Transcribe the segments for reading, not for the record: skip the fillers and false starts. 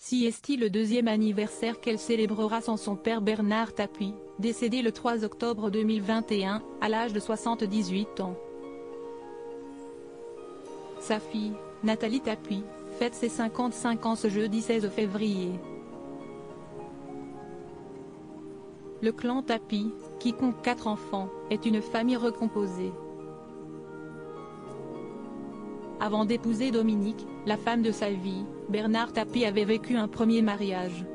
Si est le deuxième anniversaire qu'elle célébrera sans son père Bernard Tapie, décédé le 3 octobre 2021, à l'âge de 78 ans. Sa fille, Nathalie Tapie, fête ses 55 ans ce jeudi 16 février. Le clan Tapie, qui compte 4 enfants, est une famille recomposée. Avant d'épouser Dominique, la femme de sa vie, Bernard Tapie avait vécu un premier mariage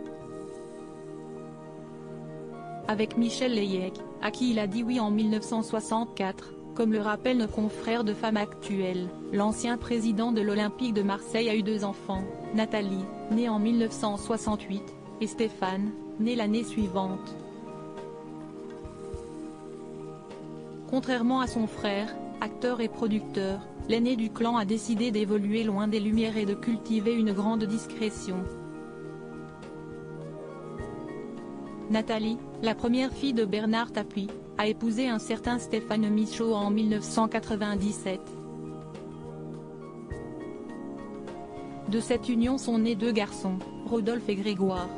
avec Michel Leyec, à qui il a dit oui en 1964, comme le rappelle nos confrères de Femmes Actuelles. L'ancien président de l'Olympique de Marseille a eu 2 enfants, Nathalie, née en 1968, et Stéphane, né l'année suivante. Contrairement à son frère, acteur et producteur, l'aîné du clan a décidé d'évoluer loin des lumières et de cultiver une grande discrétion. Nathalie, la première fille de Bernard Tapie, a épousé un certain Stéphane Michaud en 1997. De cette union sont nés 2 garçons, Rodolphe et Grégoire.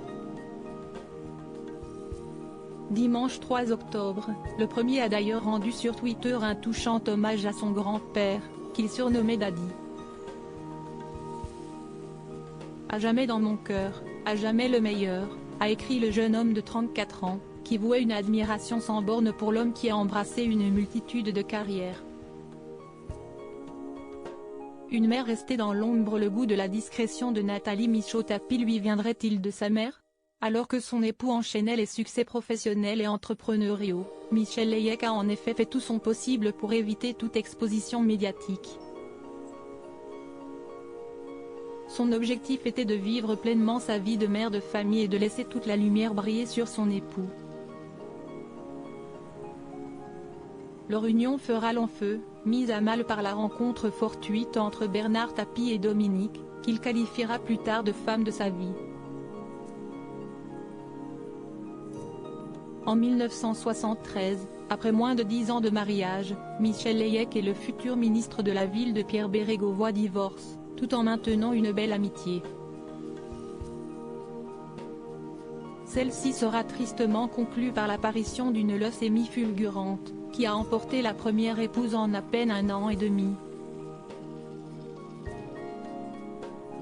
Dimanche 3 octobre, le premier a d'ailleurs rendu sur Twitter un touchant hommage à son grand-père, qu'il surnommait Daddy. À jamais dans mon cœur, à jamais le meilleur, a écrit le jeune homme de 34 ans, qui vouait une admiration sans borne pour l'homme qui a embrassé une multitude de carrières. Une mère restée dans l'ombre. Le goût de la discrétion de Nathalie Michaud Tapie lui viendrait-il de sa mère? Alors que son époux enchaînait les succès professionnels et entrepreneuriaux, Michel Leyec a en effet fait tout son possible pour éviter toute exposition médiatique. Son objectif était de vivre pleinement sa vie de mère de famille et de laisser toute la lumière briller sur son époux. Leur union fera long feu, mise à mal par la rencontre fortuite entre Bernard Tapie et Dominique, qu'il qualifiera plus tard de femme de sa vie. En 1973, après moins de 10 ans de mariage, Michel Leyec et le futur ministre de la Ville de Pierre Bérégovoy divorcent, tout en maintenant une belle amitié. Celle-ci sera tristement conclue par l'apparition d'une leucémie fulgurante, qui a emporté la première épouse en à peine 1 an et demi.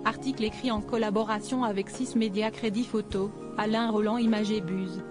Article écrit en collaboration avec 6 médias Crédit Photo, Alain Roland Images et Buzz.